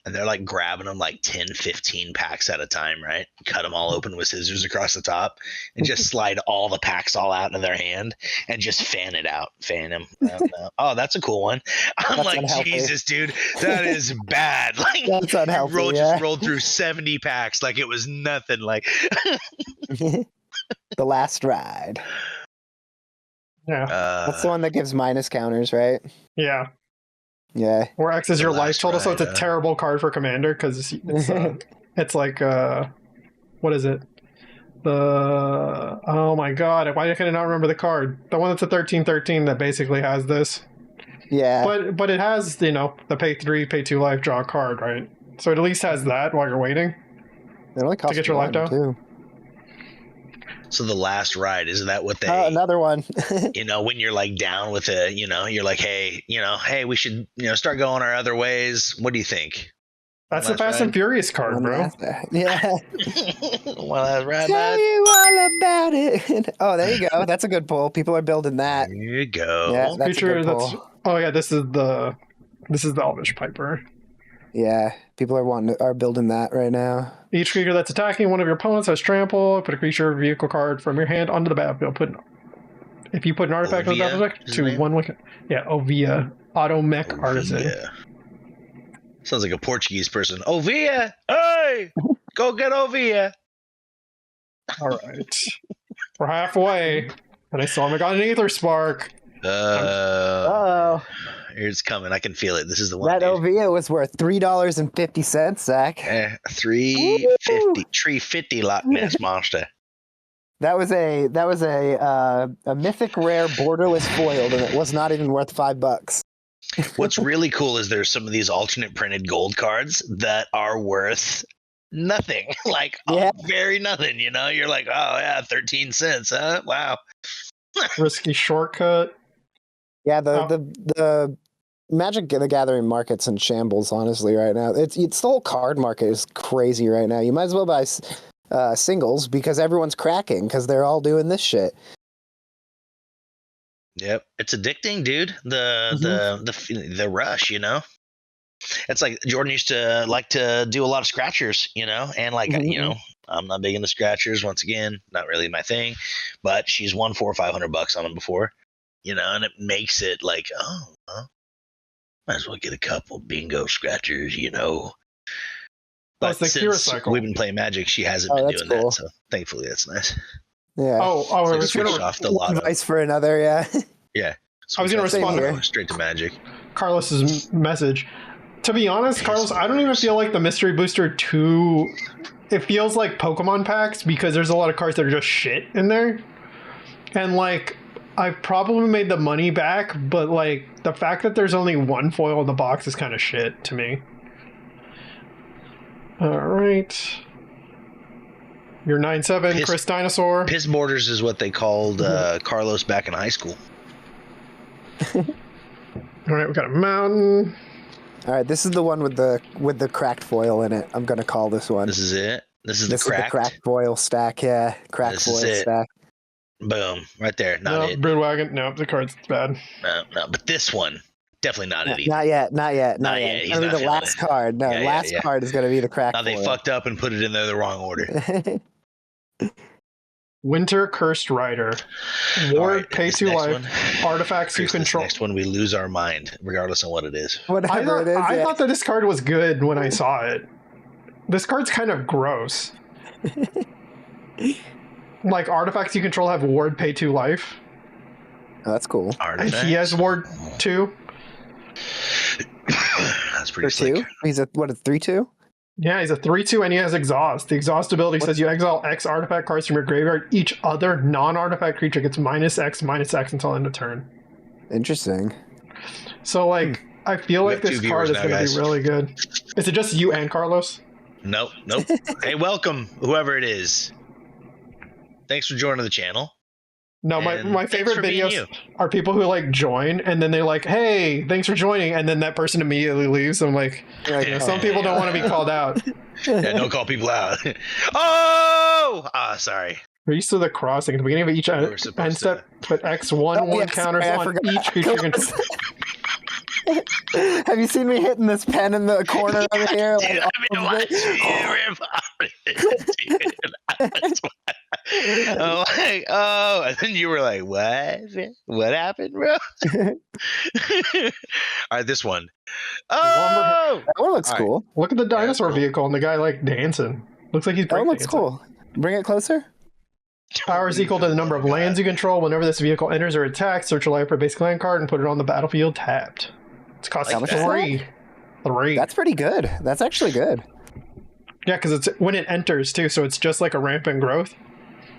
Speaker 2: and they're like grabbing them like 10, 15 packs at a time, right? Cut them all open with scissors across the top and just slide all the packs all out in their hand and just fan them. Oh, that's a cool one. I'm
Speaker 1: that's
Speaker 2: like,
Speaker 1: unhealthy.
Speaker 2: Jesus, dude, that is bad. Like,
Speaker 1: that's unhealthy.
Speaker 2: Just rolled through 70 packs like it was nothing. Like,
Speaker 1: The last ride.
Speaker 3: Yeah.
Speaker 1: That's the one that gives minus counters, right?
Speaker 3: Yeah.
Speaker 1: Yeah.
Speaker 3: Or X is your life total, so it's a terrible card for Commander because it's like what is it? Oh my god, why can I not remember the card? The one that's a 13/13 that basically has this.
Speaker 1: Yeah.
Speaker 3: But it has, the pay 3, pay 2 life, draw a card, right? So it at least has that while you're waiting.
Speaker 1: It only costs
Speaker 3: to get your life down
Speaker 1: too.
Speaker 2: So the last ride, is that what they?
Speaker 1: Another one.
Speaker 2: When you're like down with it, you're like, hey, we should, start going our other ways. What do you think?
Speaker 3: That's the Fast and Furious card, bro.
Speaker 1: Yeah.
Speaker 2: One last ride.
Speaker 1: Tell you all about it. Oh, there you go. That's a good pull. People are building that.
Speaker 2: There you go.
Speaker 1: Yeah, that's a good pull.
Speaker 3: Oh yeah, this is the Elvish Piper.
Speaker 1: Yeah, people are building that right now.
Speaker 3: Each creature that's attacking one of your opponents has trample. Put a creature or vehicle card from your hand onto the battlefield. If you put an artifact on the battlefield, to 1 wicket. Yeah, Ovia. Auto Mech Artisan.
Speaker 2: Sounds like a Portuguese person. Ovia! Hey! Go get Ovia!
Speaker 3: Alright. We're halfway. And I still haven't got an Aether Spark.
Speaker 1: Oh.
Speaker 2: It's coming. I can feel it. This is the one.
Speaker 1: That Ovia was worth $3.50, Zach.
Speaker 2: $3.50. $3.50 Loch Ness Monster.
Speaker 1: That was a mythic rare borderless foiled, and it was not even worth $5.
Speaker 2: What's really cool is there's some of these alternate printed gold cards that are worth nothing. Like, very nothing, You're like, oh, yeah, 13 cents, huh? Wow.
Speaker 3: Risky shortcut.
Speaker 1: Yeah, the Magic the Gathering market's in shambles, honestly, right now. It's the whole card market is crazy right now. You might as well buy singles because everyone's cracking because they're all doing this shit.
Speaker 2: Yep, it's addicting, dude. The rush, It's like Jordan used to like to do a lot of scratchers, and like I'm not big into scratchers. Once again, not really my thing, but she's won $400 or $500 on them before, and it makes it like, oh, well, might as well get a couple bingo scratchers, But since we've been playing Magic, she hasn't been doing that, so thankfully that's nice.
Speaker 1: Yeah.
Speaker 3: I was
Speaker 2: going to off the lotto.
Speaker 1: Advice for another, yeah.
Speaker 2: Yeah.
Speaker 3: So I was going to respond
Speaker 2: straight to Magic.
Speaker 3: Carlos's message. To be honest, Carlos, I don't even feel like the Mystery Booster 2. It feels like Pokemon packs because there's a lot of cards that are just shit in there, and like I've probably made the money back, but like the fact that there's only one foil in the box is kind of shit to me. All right. You're 9-7, Chris Dinosaur.
Speaker 2: Piss Borders is what they called Carlos back in high school.
Speaker 3: All right, we got a mountain.
Speaker 1: All right, this is the one with the cracked foil in it. I'm gonna call this one.
Speaker 2: This is it. This is
Speaker 1: the cracked foil stack. Yeah, cracked foil stack.
Speaker 2: Boom, right there. Not it.
Speaker 3: Broodwagon. No, the card's bad.
Speaker 2: No, but this one definitely not it either.
Speaker 1: Not yet.
Speaker 2: Not yet.
Speaker 1: It's gonna be the last card. No, last card is gonna be the cracked foil.
Speaker 2: Now they fucked up and put it in there the wrong order.
Speaker 3: Winter Cursed Rider. Ward, pay 2 life. Artifacts you control.
Speaker 2: Next one, we lose our mind, regardless of what it is.
Speaker 1: Whatever it is.
Speaker 3: I thought that this card was good when I saw it. This card's kind of gross. Like, artifacts you control have Ward, pay 2 life.
Speaker 1: Oh, that's cool.
Speaker 2: Artifacts?
Speaker 3: He has Ward 2.
Speaker 2: That's pretty slick.
Speaker 1: He's a 3/2?
Speaker 3: Yeah, he's a 3/2 and he has Exhaust. The Exhaust ability says you exile X artifact cards from your graveyard. Each other non-artifact creature gets -X until end of turn.
Speaker 1: Interesting.
Speaker 3: So, like, I feel like this card is going to be really good. Is it just you and Carlos?
Speaker 2: Nope. Hey, welcome, whoever it is. Thanks for joining the channel.
Speaker 3: No, my favorite videos are people who like join and then they're like, "Hey, thanks for joining," and then that person immediately leaves. I'm like, some people don't want to be called out.
Speaker 2: Yeah, don't call people out. Oh! Sorry.
Speaker 3: We're used to the crossing. At the beginning of each end step, put X1 counters on each creature control.
Speaker 1: Have you seen me hitting this pen in the corner over here?
Speaker 2: Dude, I'm like, oh, and then you were like, what? What happened, bro? All right, this one. Oh!
Speaker 1: That one looks cool.
Speaker 3: Look at the dinosaur vehicle and the guy like dancing. Looks like he's breakdancing.
Speaker 1: That one looks cool. Bring it closer.
Speaker 3: Power is equal to the number of lands you control. Whenever this vehicle enters or attacks, search a life for a basic land card and put it on the battlefield tapped. It's costing 3. 3.
Speaker 1: That's pretty good. That's actually good.
Speaker 3: Yeah, because it's when it enters too, so it's just like a rampant growth.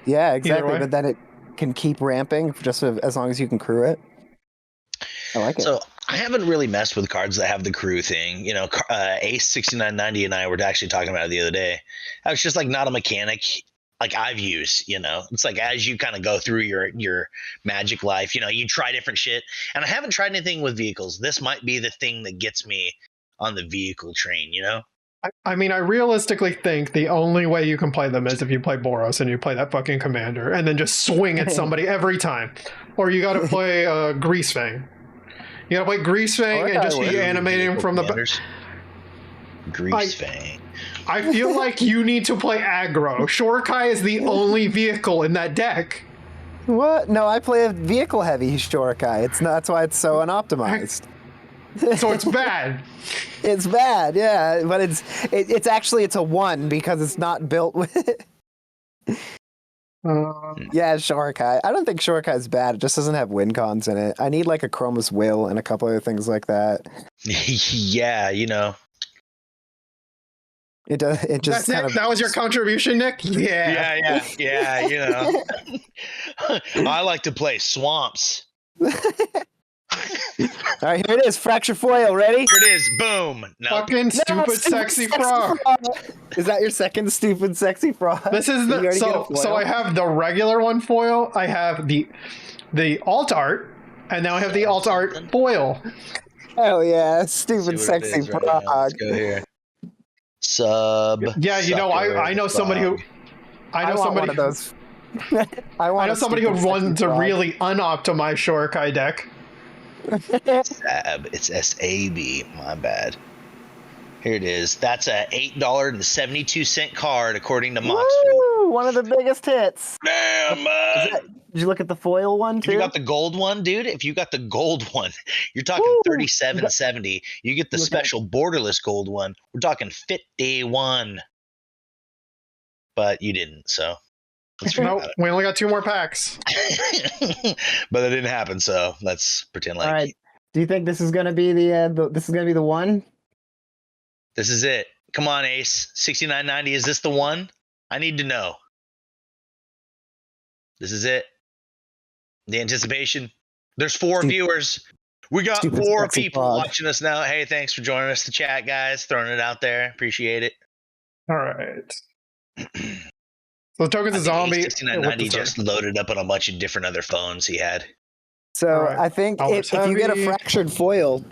Speaker 1: Yeah, exactly. But then it can keep ramping just as long as you can crew it. I like it.
Speaker 2: So I haven't really messed with cards that have the crew thing. You know, Ace 6990 and I were actually talking about it the other day. I was just like not a mechanic like I've used, you know. It's like as you kind of go through your Magic life, you know, you try different shit. And I haven't tried anything with vehicles. This might be the thing that gets me on the vehicle train, you know?
Speaker 3: I mean, I realistically think the only way you can play them is if you play Boros and you play that fucking commander and then just swing at somebody every time. Or you got to play Greasefang. You got to play Greasefang and just be animating from the
Speaker 2: Greasefang.
Speaker 3: I feel like you need to play aggro. Shorekai is the only vehicle in that deck.
Speaker 1: What? No, I play a vehicle heavy Shorekai. It's not, that's why it's so unoptimized.
Speaker 3: So it's bad.
Speaker 1: It's bad, yeah. But it's a 1 because it's not built with it. Yeah, Shorekai. I don't think Shorekai is bad. It just doesn't have win cons in it. I need like a Chroma's Will and a couple other things like that.
Speaker 2: Yeah, you know.
Speaker 1: It does. It just
Speaker 3: kind of. That was your contribution, Nick.
Speaker 2: Yeah. You know. I like to play swamps.
Speaker 1: All right, here it is. Fracture foil. Ready?
Speaker 2: Here it is. Boom. No.
Speaker 3: Fucking stupid sexy frog.
Speaker 1: Is that your second stupid sexy frog?
Speaker 3: This is the so I have the regular one foil. I have the alt art, and now I have the alt art foil.
Speaker 1: Hell yeah, stupid sexy frog.
Speaker 2: Right, let's go here. Sub.
Speaker 3: Yeah, you know, I know somebody who. I know somebody.
Speaker 1: One of those.
Speaker 3: I know somebody who runs a really unoptimized Shorekai deck.
Speaker 2: Sab. It's SAB. My bad. Here it is. That's a $8.72 card according to Moxie.
Speaker 1: Woo! One of the biggest hits.
Speaker 2: Damn, man.
Speaker 1: Did you look at the foil one too?
Speaker 2: If you got the gold one, dude. If you got the gold one, you're talking $37.70. You get the special borderless gold one. We're talking $51. But you didn't, so.
Speaker 3: No, we only got 2 more packs.
Speaker 2: But it didn't happen, so let's pretend like.
Speaker 1: All right. Do you think this is gonna be the one?
Speaker 2: This is it. Come on, Ace. 6990. Is this the one? I need to know. This is it. The anticipation. There's 4 viewers. We got 4 people watching us now. Hey, thanks for joining us to chat, guys. Throwing it out there. Appreciate it.
Speaker 3: All right. So the token's a zombie.
Speaker 2: 6990 just loaded up on a bunch of different other phones he had.
Speaker 1: So right. I think if you get a fractured foil,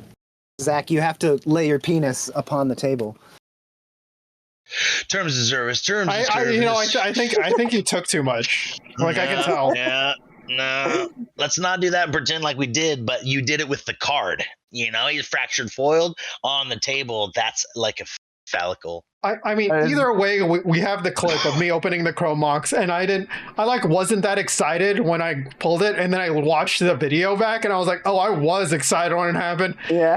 Speaker 1: Zach, you have to lay your penis upon the table.
Speaker 2: Terms of service.
Speaker 3: I think you took too much. I can tell.
Speaker 2: Yeah. No, let's not do that and pretend like we did, but you did it with the card. You know, he's fractured foiled on the table. That's like a phallical.
Speaker 3: I mean, either way, we have the clip of me opening the Chrome Mox, and I wasn't that excited when I pulled it, and then I watched the video back, and I was like, oh, I was excited when it happened.
Speaker 1: Yeah.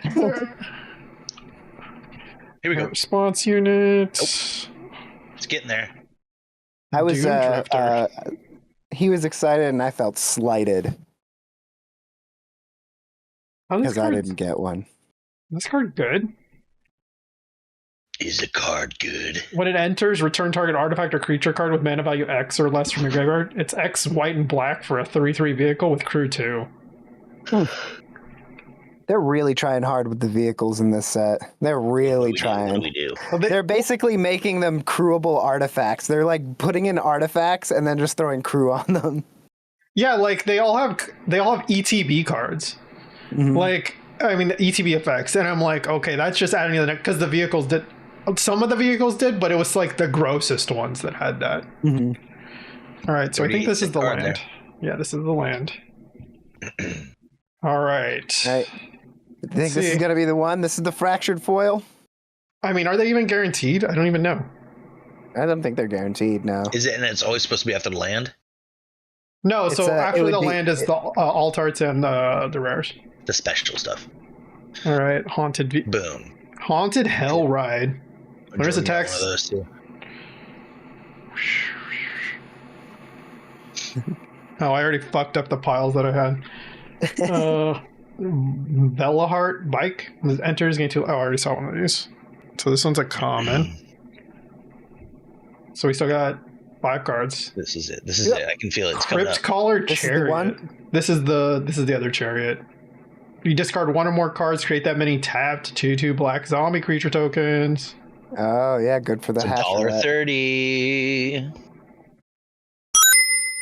Speaker 2: Here we go.
Speaker 3: Response unit.
Speaker 2: Nope. It's getting there.
Speaker 1: I was he was excited and I felt slighted because I didn't get one.
Speaker 3: This card good?
Speaker 2: Is the card good?
Speaker 3: When it enters, return target artifact or creature card with mana value X or less from your graveyard. It's X white and black for a 3/3 vehicle with crew 2.
Speaker 1: They're really trying hard with the vehicles in this set. They're really trying.
Speaker 2: What do we do?
Speaker 1: They're basically making them crewable artifacts. They're like putting in artifacts and then just throwing crew on them.
Speaker 3: Yeah, like they all have ETB cards. Mm-hmm. Like, I mean, the ETB effects. And I'm like, okay, that's just adding to the neck because the vehicles some of the vehicles did, but it was like the grossest ones that had that. All right, so I think this is the land. There. Yeah, this is the land. All right.
Speaker 1: I think this is going to be the one. This is the fractured foil.
Speaker 3: I mean, are they even guaranteed? I don't even know.
Speaker 1: I don't think they're guaranteed, no.
Speaker 2: Is it, and it's always supposed to be after the land?
Speaker 3: No, so after the land is the alt arts and the rares.
Speaker 2: The special stuff.
Speaker 3: All right, haunted.
Speaker 2: Boom.
Speaker 3: Haunted hell ride. Where's the text?
Speaker 2: One of those two.
Speaker 3: Oh, I already fucked up the piles that I had. Velahart bike enters game 2. Oh, I already saw one of these. So this one's a common. So we still got 5 cards.
Speaker 2: This is it. This is it. I can feel it. It's coming up.
Speaker 3: Crypt Caller Chariot. This is the other chariot. You discard 1 or more cards, create that many tapped 2/2 black zombie creature tokens.
Speaker 1: Oh yeah, good for the hash.
Speaker 2: $1.30.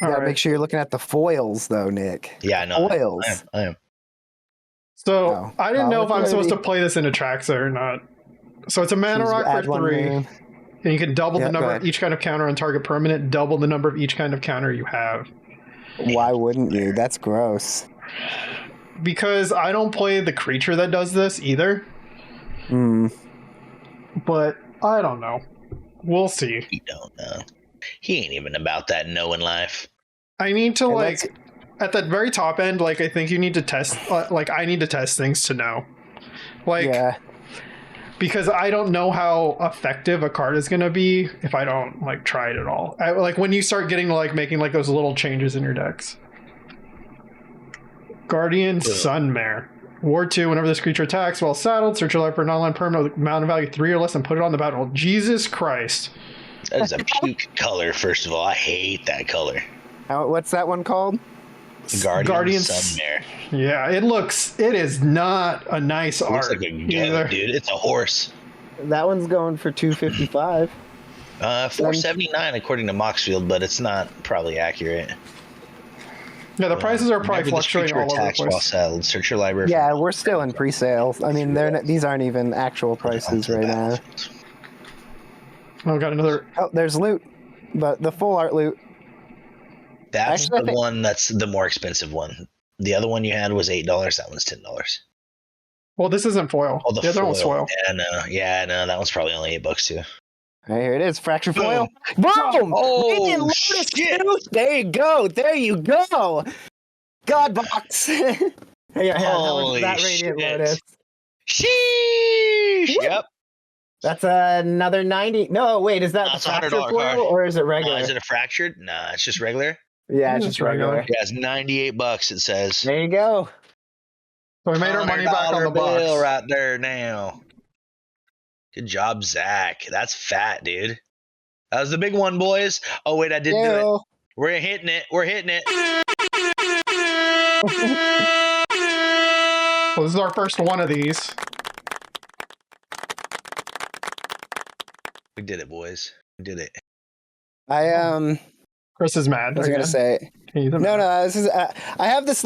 Speaker 1: You gotta make sure you're looking at the foils, though, Nick.
Speaker 2: Yeah, I know.
Speaker 1: Foils.
Speaker 2: I am.
Speaker 3: So I didn't know if I'm supposed to play this in Atraxa or not. So it's a mana rock for 3, and you can double the number of each kind of counter on target permanent, double the number of each kind of counter you have.
Speaker 1: Why wouldn't you? That's gross.
Speaker 3: Because I don't play the creature that does this either. But I don't know. We'll see.
Speaker 2: You don't know. He ain't even about that knowing life.
Speaker 3: I need to at the very top end, I think you need to test, I need to test things to know. Because I don't know how effective a card is going to be if I don't, try it at all. When you start getting to, making, those little changes in your decks. Guardian Sunmare. War 2, whenever this creature attacks while saddled, search your life for a non-land permanent with mountain value 3 or less and put it on the battle. Jesus Christ.
Speaker 2: That is a puke color, first of all. I hate that color.
Speaker 1: What's that one called?
Speaker 2: Guardian Sunmare.
Speaker 3: Yeah, it is not a nice art.
Speaker 2: Looks like a goat, dude. It's a horse.
Speaker 1: That one's going for $255.
Speaker 2: $479 according to Moxfield, but it's not probably accurate.
Speaker 3: Yeah, the prices are probably fluctuating all over the place.
Speaker 2: While settled. Search your library.
Speaker 1: Yeah, we're still in pre-sale. I mean, these aren't even actual prices right now.
Speaker 3: Oh, got another.
Speaker 1: Oh, there's loot, but the full art loot.
Speaker 2: That's the one that's the more expensive one. The other one you had was $8. That one's $10.
Speaker 3: Well, this isn't foil.
Speaker 2: Oh, the
Speaker 3: other one's foil.
Speaker 2: Yeah, no, that one's probably only $8 too.
Speaker 1: Right, here it is, fracture foil. Boom!
Speaker 2: Oh, shit!
Speaker 1: There you go. There you go. God box.
Speaker 2: Holy
Speaker 1: that Radiant Lotus.
Speaker 2: Sheesh! Yep.
Speaker 1: That's another 90. No, wait, is that the fractured foil
Speaker 2: card.
Speaker 1: or is it regular?
Speaker 2: Is it a fractured? Nah, it's just regular.
Speaker 1: Yeah, it's just regular.
Speaker 2: Yeah, it's $98. It says.
Speaker 1: There you go.
Speaker 3: So we made our money back on the box.
Speaker 2: Bill right there now. Good job, Zach. That's fat, dude. That was the big one, boys. Oh wait, I did do it. We're hitting it. We're hitting it.
Speaker 3: Well, this is our first one of these.
Speaker 2: We did it, boys. We did it.
Speaker 3: Chris is mad.
Speaker 1: I was gonna say. No. This is. I have this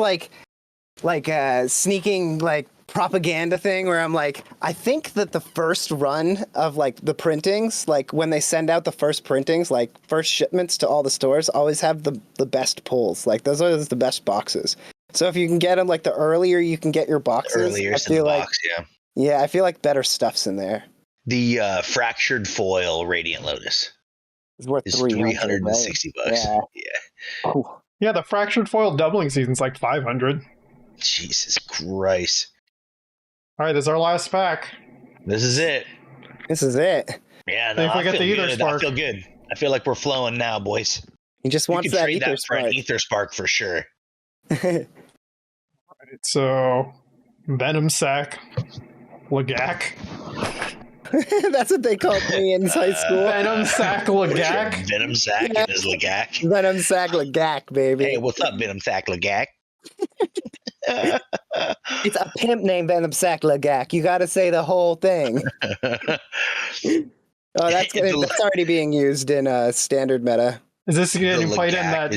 Speaker 1: sneaking propaganda thing where I'm I think that the first run of the printings, when they send out the first printings, first shipments to all the stores, always have the best pulls. Those are the best boxes. So if you can get them, the earlier you can get your boxes, I feel yeah, I feel better stuff's in there.
Speaker 2: The fractured foil Radiant Lotus
Speaker 1: is worth $360.
Speaker 2: Yeah.
Speaker 1: Cool.
Speaker 3: Yeah, the fractured foil doubling season's $500.
Speaker 2: Jesus Christ.
Speaker 3: All right, this is our last pack.
Speaker 2: This is it. Yeah, no, I feel good. I feel like we're flowing now, boys.
Speaker 1: He just wants that Aether Spark.
Speaker 2: For an Aether Spark for sure.
Speaker 3: All right, so Venom Sack, Lagak.
Speaker 1: That's what they called me in high school.
Speaker 3: Venom Sack Lagak.
Speaker 2: Venom Sack and his Lagak.
Speaker 1: Venom Sack Lagak, baby.
Speaker 2: Hey, what's up, Venom Sack Lagak?
Speaker 1: It's a pimp named Venom Sack Lagak. You got to say the whole thing. Oh, that's already being used in standard meta.
Speaker 3: Is this getting played in that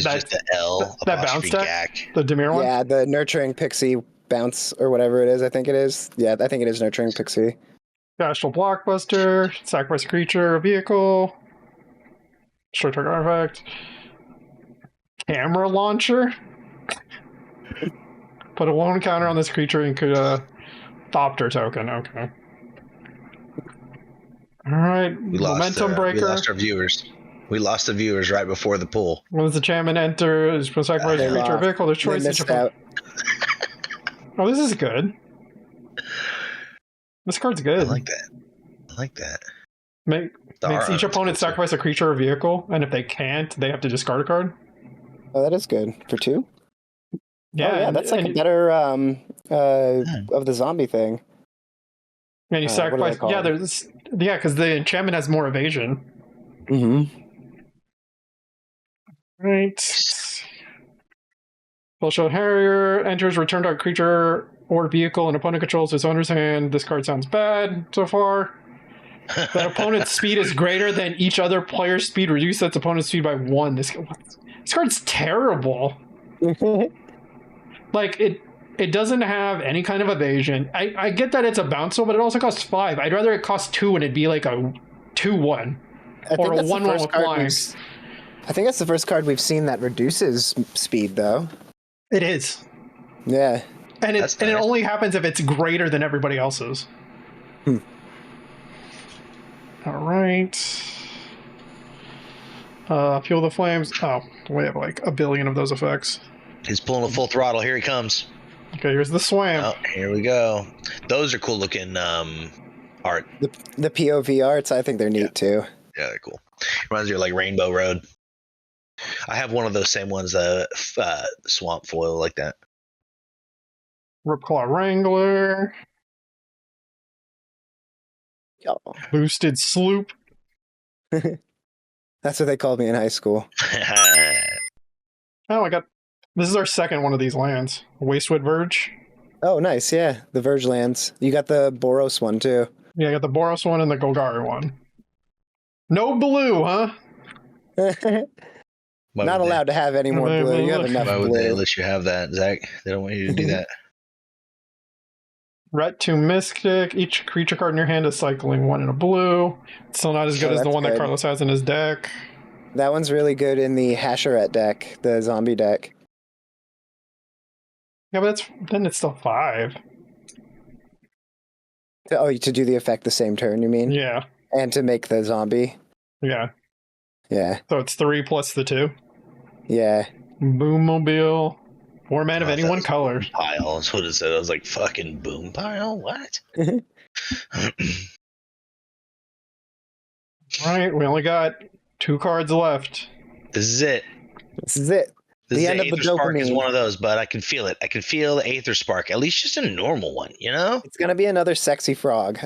Speaker 3: bounce deck? The Dimir one?
Speaker 1: Yeah, the Nurturing Pixie bounce or whatever it is. I think it is. Yeah, I think it is Nurturing Pixie.
Speaker 3: Astral Blockbuster, sacrifice a creature, a vehicle, destroy target artifact, camera launcher. Put a lone counter on this creature and could Thopter token. Okay. All right. Momentum breaker.
Speaker 2: We lost our viewers. We lost the viewers right before the pull.
Speaker 3: Once the enchantment enters, sacrifice a creature, or vehicle. There's choice.
Speaker 1: They missed out.
Speaker 3: Oh, this is good. This card's good.
Speaker 2: I like that.
Speaker 3: Makes each opponent sacrifice a creature or vehicle, and if they can't, they have to discard a card.
Speaker 1: Oh, that is good for 2.
Speaker 3: Yeah,
Speaker 1: that's like a better of the zombie thing.
Speaker 3: And you sacrifice. Yeah, because the enchantment has more evasion.
Speaker 1: Mm-hmm.
Speaker 3: Right. Spellshot Harrier enters, return to a creature or vehicle an opponent controls his owner's hand. This card sounds bad so far. That opponent's speed is greater than each other player's speed. Reduce that opponent's speed by 1. This card's terrible. Like, it doesn't have any kind of evasion. I get that it's a bounceable, but it also costs 5. I'd rather it cost 2 and it'd be like a 2-1. Or a 1-1 with flying.
Speaker 1: I think that's the first card we've seen that reduces speed, though.
Speaker 3: It is.
Speaker 1: Yeah.
Speaker 3: And it only happens if it's greater than everybody else's. All right. Fuel the Flames. Oh, we have like a billion of those effects.
Speaker 2: He's pulling a full throttle. Here he comes.
Speaker 3: Okay, here's the Swamp.
Speaker 2: Oh, here we go. Those are cool looking art.
Speaker 1: The POV arts, I think they're neat too.
Speaker 2: Yeah, they're cool. Reminds me of like Rainbow Road. I have one of those same ones, swamp foil like that.
Speaker 3: Ripclaw Wrangler.
Speaker 1: Oh.
Speaker 3: Boosted Sloop.
Speaker 1: That's what they called me in high school.
Speaker 3: Oh, this is our second one of these lands. Wastewood Verge.
Speaker 1: Oh, nice. Yeah, the Verge lands. You got the Boros one too.
Speaker 3: Yeah, I got the Boros one and the Golgari one. No blue, huh?
Speaker 1: Not allowed to have any more blue. You have enough blue.
Speaker 2: Why would they let you have that, Zach? They don't want you to do that.
Speaker 3: Ret 2 Mystic. Each creature card in your hand is cycling 1 in a blue. It's still not as good as the one that Carlos has in his deck.
Speaker 1: That one's really good in the Hasherat deck, the zombie deck.
Speaker 3: Yeah, but then it's still 5.
Speaker 1: Oh, to do the effect the same turn, you mean?
Speaker 3: Yeah.
Speaker 1: And to make the zombie?
Speaker 3: Yeah.
Speaker 1: Yeah.
Speaker 3: So it's 3 plus the 2?
Speaker 1: Yeah.
Speaker 3: Boommobile. 4 men of any one color.
Speaker 2: Pile, that's what it said. I was like, fucking boom pile? What?
Speaker 3: Alright, we only got 2 cards left.
Speaker 2: This is it.
Speaker 1: The end of the
Speaker 2: Aether Spark is
Speaker 1: dopamine.
Speaker 2: one of those, but I can feel it. I can feel the Aether Spark. At least just a normal one, you know?
Speaker 1: It's gonna be another sexy frog.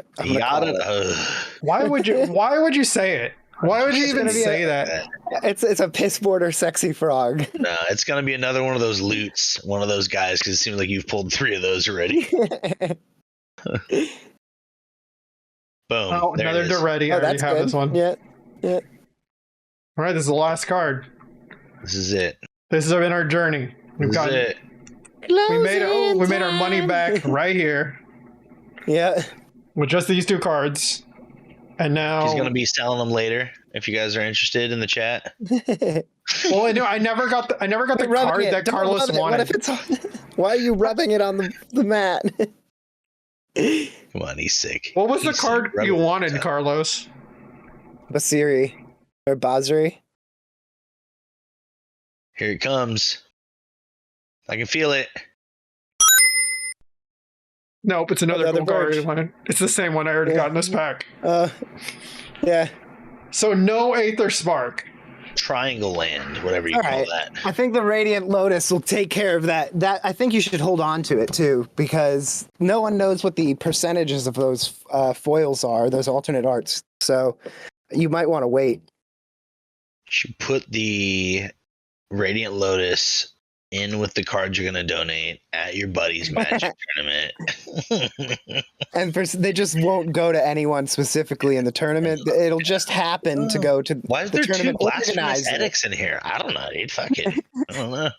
Speaker 3: Why would you say it? Why would you even say that?
Speaker 1: It's a piss border sexy frog.
Speaker 2: No, it's gonna be another one of those loots, one of those guys, because it seems like you've pulled 3 of those already. Boom.
Speaker 3: Oh, another Duretti. I already have this one.
Speaker 1: Yeah.
Speaker 3: All right, this is the last card.
Speaker 2: This is it.
Speaker 3: This has been our journey. We made our money back right here.
Speaker 1: Yeah.
Speaker 3: With just these 2 cards. And now
Speaker 2: he's gonna be selling them later if you guys are interested in the chat.
Speaker 3: Well, I never got the card that Carlos wanted.
Speaker 1: Why are you rubbing it on the mat?
Speaker 2: Come on, he's sick.
Speaker 3: What was the card you wanted, Carlos?
Speaker 1: Basiri or Basri.
Speaker 2: Here it comes. I can feel it.
Speaker 3: Nope, it's another Golgari one. It's the same one I already got in this pack.
Speaker 1: Yeah.
Speaker 3: So no Aether Spark.
Speaker 2: Triangle Land, whatever you call that.
Speaker 1: I think the Radiant Lotus will take care of that. I think you should hold on to it too, because no one knows what the percentages of those foils are, those alternate arts. So you might want to wait.
Speaker 2: You should put the Radiant Lotus in with the cards you're going to donate at your buddy's Magic tournament.
Speaker 1: And they just won't go to anyone specifically in the tournament. It'll just happen to go to
Speaker 2: Why is
Speaker 1: the
Speaker 2: there
Speaker 1: tournament
Speaker 2: 2 Blasphemous
Speaker 1: organizer.
Speaker 2: Edicts in here? I don't know, dude. Fuck it. I don't know.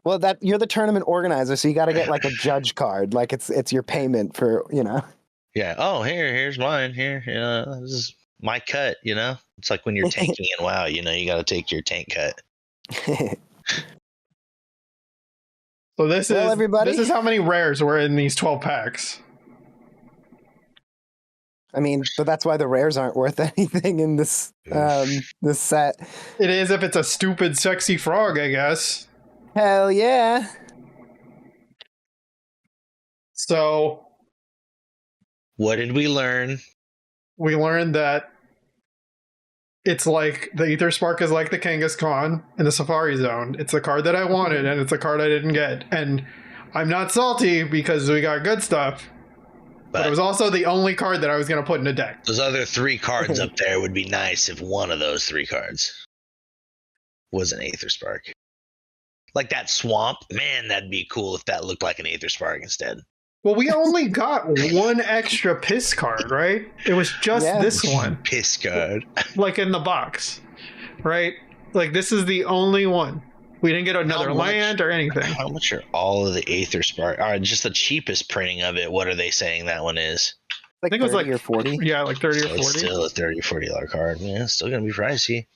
Speaker 1: Well, you're the tournament organizer, so you got to get like a judge card. Like it's your payment for,
Speaker 2: Yeah. Oh, here's mine. Here, this is my cut. It's like when you're tanking in WoW. You got to take your tank cut.
Speaker 3: So this
Speaker 1: everybody,
Speaker 3: is how many rares were in these 12 packs.
Speaker 1: I mean, but that's why the rares aren't worth anything in this this set.
Speaker 3: It is if it's a stupid, sexy frog, I guess.
Speaker 1: Hell yeah.
Speaker 3: So,
Speaker 2: what did we learn?
Speaker 3: We learned that it's like the Aether Spark is like the Kangaskhan in the Safari Zone. It's the card that I wanted, and it's a card I didn't get. And I'm not salty because we got good stuff. But it was also the only card that I was going to put in a deck.
Speaker 2: Those other 3 cards up there would be nice if one of those 3 cards was an Aether Spark. Like that swamp, man, that'd be cool if that looked like an Aether Spark instead.
Speaker 3: Well, we only got one extra piss card, right? It was just this one.
Speaker 2: Piss card.
Speaker 3: Like in the box, right? Like this is the only one. We didn't get another land or anything.
Speaker 2: How much are all of the Aether Spark? All right, just the cheapest printing of it. What are they saying that one is?
Speaker 1: Like I think it was like 40.
Speaker 3: Yeah, like 30 or 40.
Speaker 2: It's still a $30 or $40 card. Yeah, it's still going to be pricey.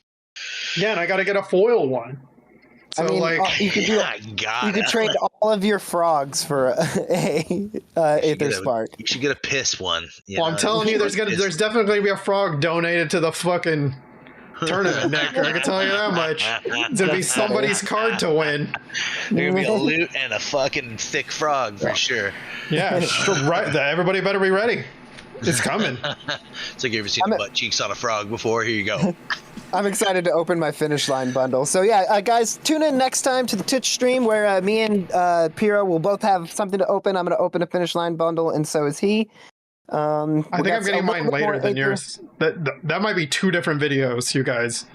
Speaker 3: Yeah, and I got to get a foil one. So,
Speaker 1: I mean, you could trade all of your frogs for a Aether Spark.
Speaker 2: You should get a piss one.
Speaker 3: I'm telling you, there's definitely going to be a frog donated to the fucking tournament neck. I can tell you that much. It's going to be somebody's card to win.
Speaker 2: There's going to be a loot and a fucking thick frog for sure.
Speaker 3: Yeah, right. Everybody better be ready. It's coming.
Speaker 2: It's like you ever seen the butt cheeks on a frog before? Here you go.
Speaker 1: I'm excited to open my Finish Line bundle. So yeah, guys, tune in next time to the Twitch stream where me and Piro will both have something to open. I'm going to open a Finish Line bundle, and so is he.
Speaker 3: I think I'm getting mine later than yours. That might be 2 different videos, you guys.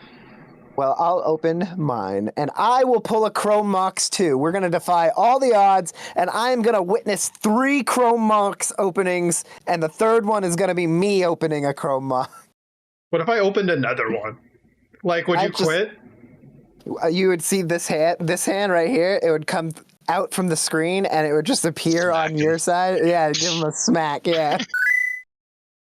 Speaker 1: Well, I'll open mine, and I will pull a Chrome Mox too. We're going to defy all the odds, and I'm going to witness 3 Chrome Mox openings, and the third one is going to be me opening a Chrome Mox.
Speaker 3: What if I opened another one? Like, would you quit?
Speaker 1: You would see this hand right here. It would come out from the screen, and it would just appear on your side. Yeah, give him a smack. Yeah.